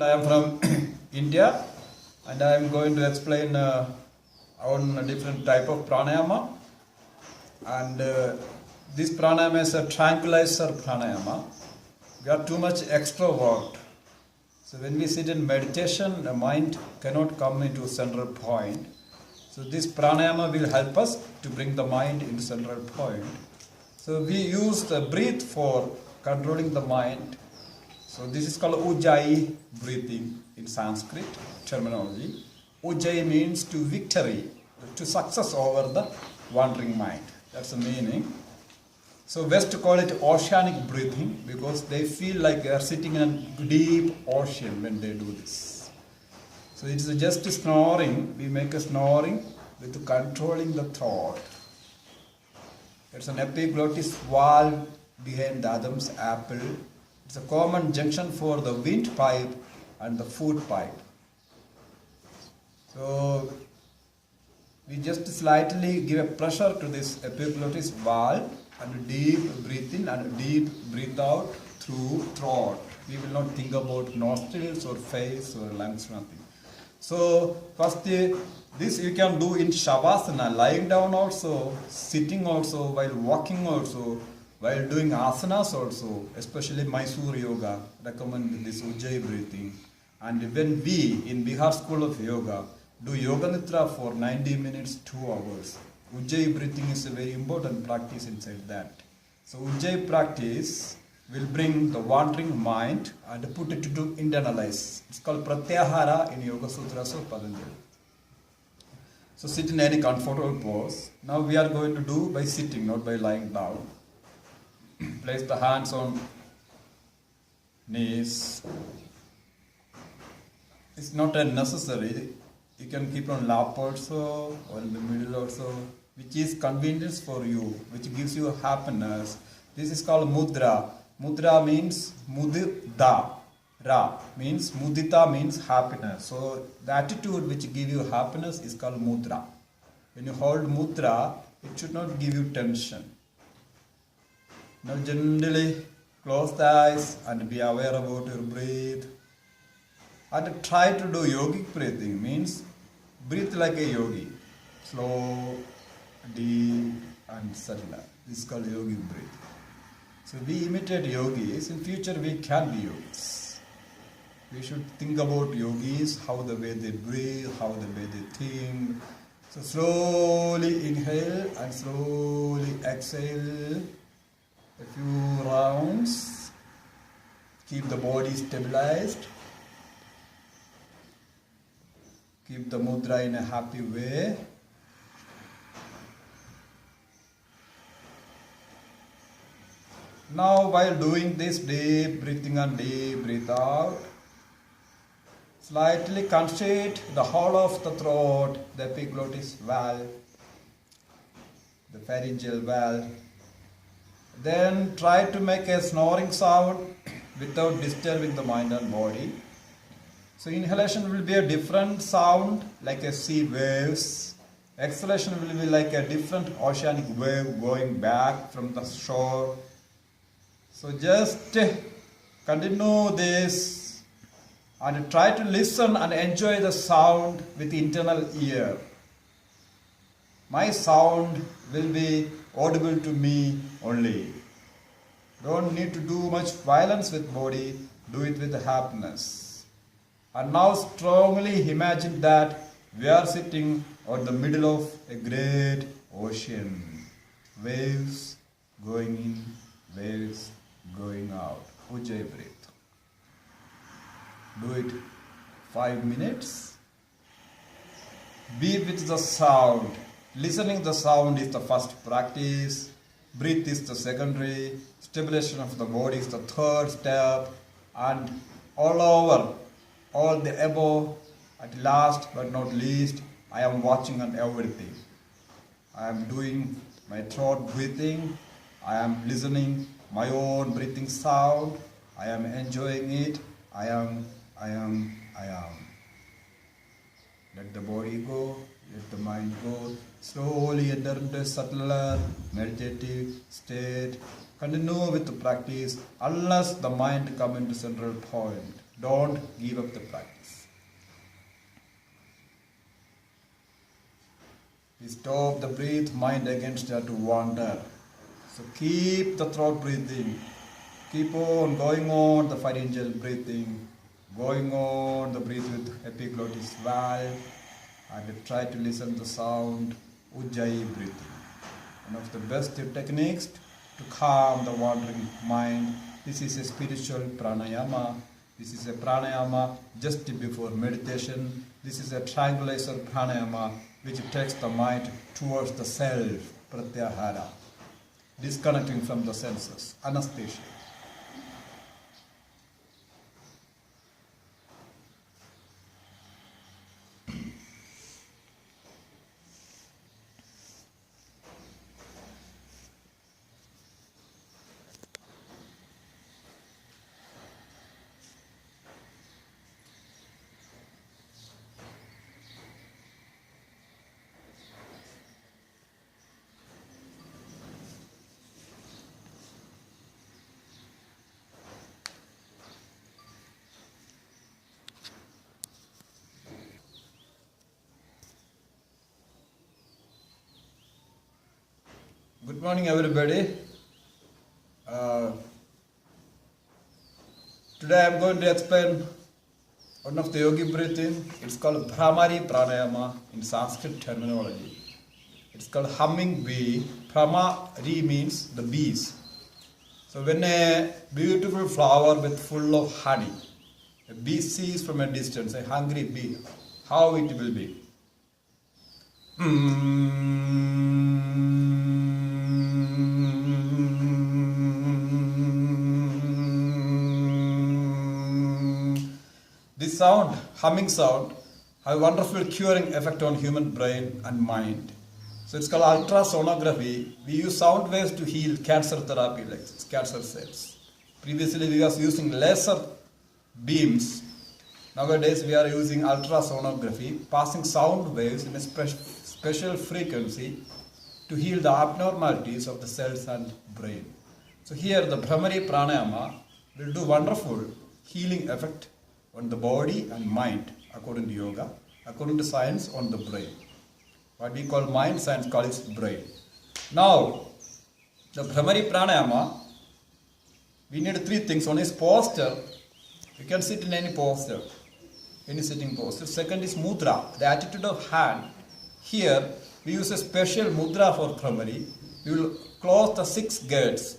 I am from India and I am going to explain on a different type of pranayama, and this pranayama is a tranquilizer pranayama. We are too much extrovert, so when we sit in meditation the mind cannot come into a central point. So this pranayama will help us to bring the mind into central point. So we use the breath for controlling the mind. So this is called Ujjayi breathing in Sanskrit terminology. Ujjayi means to victory, to success over the wandering mind. That's the meaning. So West call it oceanic breathing because they feel like they are sitting in a deep ocean when they do this. So it is just snoring. We make a snoring with controlling the thought. It's an epiglottis valve behind the Adam's apple. It's a common junction for the windpipe and the food pipe. So we just slightly give a pressure to this epiglottis valve and deep breathe in and deep breathe out through throat. We will not think about nostrils or face or lungs, nothing. So first this you can do in Shavasana, lying down also, sitting also, while walking also, while doing asanas also, especially Mysore Yoga, recommend this Ujjayi breathing. And when we in Bihar School of Yoga do Yoga Nidra for 90 minutes, 2 hours, Ujjayi breathing is a very important practice inside that. So Ujjayi practice will bring the wandering mind and put it to internalize. It's called Pratyahara in Yoga Sutras of Patanjali. So sit in any comfortable pose. Now we are going to do by sitting, not by lying down. Place the hands on knees. It's not necessary. You can keep on lap also or in the middle also, which is convenience for you, which gives you happiness. This is called mudra. Mudra means mudita. Ra means mudita means happiness. So the attitude which gives you happiness is called mudra. When you hold mudra, it should not give you tension. Now gently close the eyes and be aware about your breath. And try to do yogic breathing, means breathe like a yogi. Slow, deep and subtle. This is called yogic breathing. So we imitate yogis. In future we can be yogis. We should think about yogis, how the way they breathe, how the way they think. So slowly inhale and slowly exhale. A few rounds. Keep the body stabilized. Keep the mudra in a happy way. Now while doing this deep breathing and deep breathe out, slightly constrict the whole of the throat, the epiglottis valve, the pharyngeal valve. Then try to make a snoring sound without disturbing the mind and body. So inhalation will be a different sound like a sea waves. Exhalation will be like a different oceanic wave going back from the shore. So just continue this and try to listen and enjoy the sound with internal ear. My sound will be audible to me only. Don't need to do much violence with body, do it with happiness. And now strongly imagine that we are sitting on the middle of a great ocean. Waves going in, waves going out. Ujjayi breath. Do it 5 minutes. Be with the sound. Listening the sound is the first practice. Breath is the secondary. Stabilization of the body is the third step. And all over, all the above, at last but not least, I am watching on everything. I am doing my throat breathing. I am listening my own breathing sound. I am enjoying it. I am. Let the body go. Let the mind go. Slowly enter into a subtler, meditative state. Continue with the practice unless the mind comes into central point. Don't give up the practice. We stop the breath, mind again start to wander. So keep the throat breathing. Keep on going on the pharyngeal breathing. Going on the breath with epiglottis valve. And try to listen the sound Ujjayi breathing. One of the best techniques to calm the wandering mind. This is a spiritual pranayama. This is a pranayama just before meditation. This is a tranquilizer pranayama which takes the mind towards the self, pratyahara, disconnecting from the senses, anesthesia. Good morning, everybody. Today I am going to explain one of the yogi breathing. It's called Bhramari Pranayama in Sanskrit terminology. It's called humming bee. Bhramari means the bees. So when a beautiful flower with full of honey, a bee sees from a distance, a hungry bee, how it will be. This sound, humming sound, have a wonderful curing effect on human brain and mind. So it's called ultrasonography. We use sound waves to heal cancer therapy, like cancer cells. Previously we was using laser beams. Nowadays we are using ultrasonography, passing sound waves in a special frequency to heal the abnormalities of the cells and brain. So here the Bhramari Pranayama will do wonderful healing effect on the body and mind, according to yoga, according to science, on the brain. What we call mind, science calls it brain. Now, the Bhramari Pranayama, we need three things. One is posture. You can sit in any posture, any sitting posture. Second is mudra, the attitude of hand. Here, we use a special mudra for Bhramari. We will close the 6 gates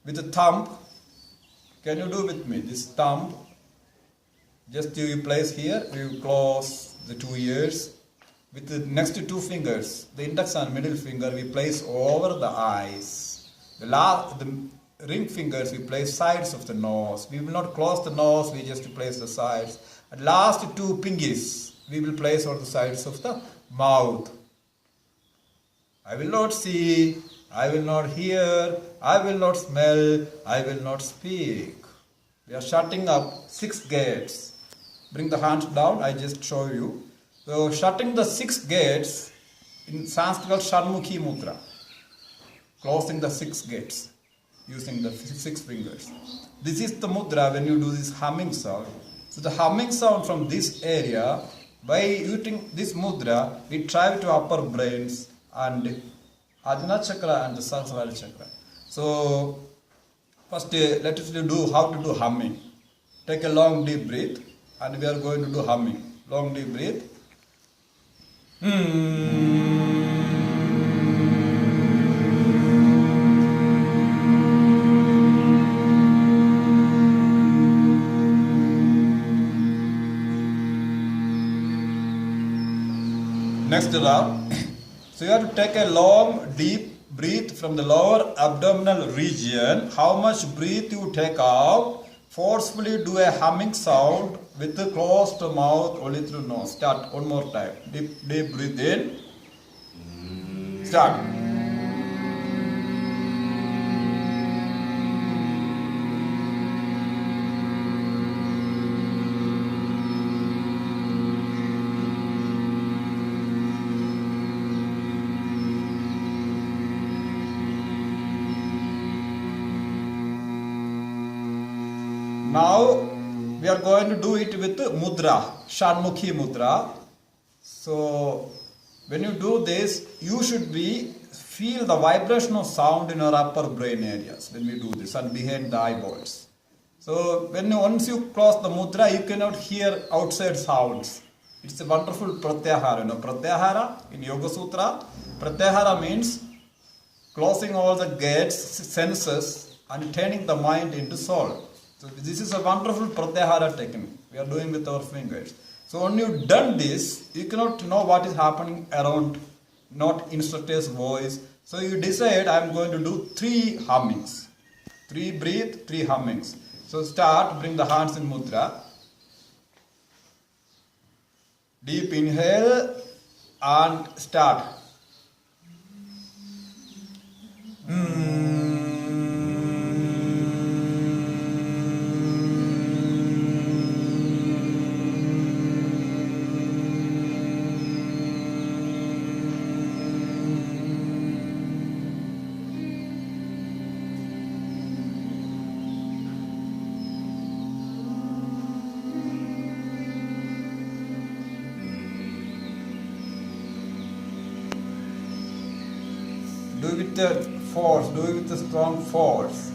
with the thumb. Can you do with me? This thumb. Just you place here, we close the 2 ears. With the next 2 fingers, the index and middle finger, we place over the eyes. The ring fingers, we place sides of the nose. We will not close the nose, we just place the sides. And last 2 pinkies, we will place on the sides of the mouth. I will not see, I will not hear, I will not smell, I will not speak. We are shutting up 6 gates. Bring the hands down, I just show you. So shutting the 6 gates in Sanskrit Shanmukhi Mudra. Closing the 6 gates using the 6 fingers. This is the mudra when you do this humming sound. So the humming sound from this area, by using this mudra, we travel to upper brains and Ajna chakra and the Sahasrara chakra. So first let us do how to do humming. Take a long deep breath. And we are going to do humming. Long deep breath. Next round. So you have to take a long deep breath from the lower abdominal region. How much breath you take out? Forcefully do a humming sound with the closed mouth only through nose. Start one more time. Deep breathe in. Start. Now are going to do it with mudra, Shanmukhi mudra. So when you do this, you should feel the vibration of sound in your upper brain areas when we do this and behind the eyeballs. So once you close the mudra, you cannot hear outside sounds. It's a wonderful pratyahara. Pratyahara in Yoga Sutra, pratyahara means closing all the gates, senses, and turning the mind into soul. So this is a wonderful pratyahara technique we are doing with our fingers. So when you've done this, you cannot know what is happening around, not instructor's voice. So you decide, I am going to do 3 hummings. 3 breathe, 3 hummings. So start, bring the hands in mudra. Deep inhale and start. Do it with the force, do it with a strong force.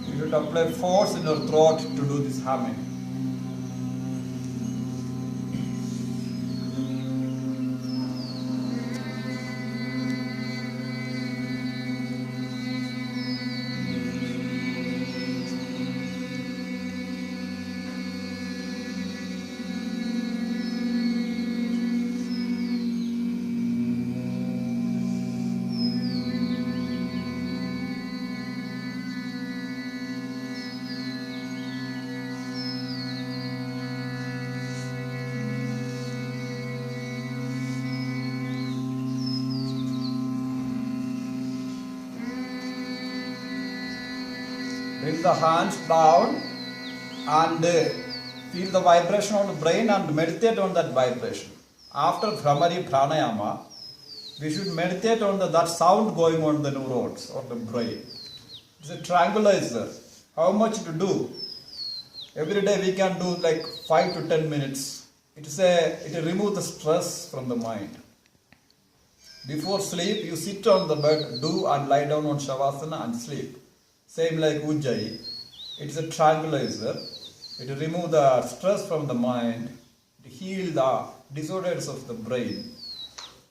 You should apply force in your throat to do this humming. Bring the hands down and feel the vibration on the brain and meditate on that vibration. After Bhramari Pranayama, we should meditate on that sound going on the neurons or the brain. It's a tranquilizer. How much to do? Every day we can do like 5 to 10 minutes. It removes the stress from the mind. Before sleep, you sit on the bed, do and lie down on Shavasana and sleep. Same like Ujjayi. It's a tranquilizer. It removes the stress from the mind. It heals the disorders of the brain.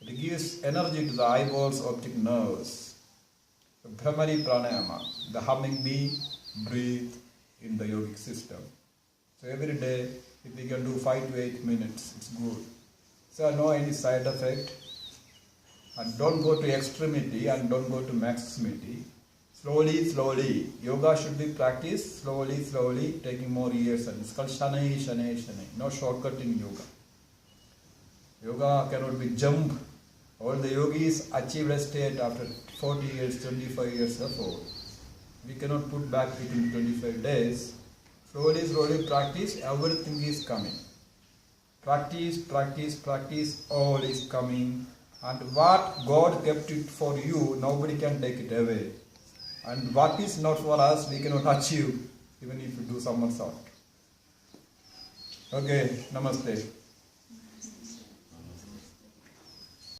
It gives energy to the eyeballs, optic nerves. The Bhramari Pranayama, the humming bee, breathe in the yogic system. So every day, if we can do 5 to 8 minutes, it's good. So no any side effect. And don't go to extremity and don't go to maximity. Slowly, slowly. Yoga should be practiced slowly, slowly, taking more years. And it's called Shanai, Shanai, Shanai. No shortcut in yoga. Yoga cannot be jump. All the yogis achieved a state after 40 years, 25 years ago. We cannot put back within 25 days. Slowly, slowly practice, everything is coming. Practice, practice, practice, all is coming. And what God kept it for you, nobody can take it away. And what is not for us, we cannot achieve, even if you do somersault. Okay, namaste.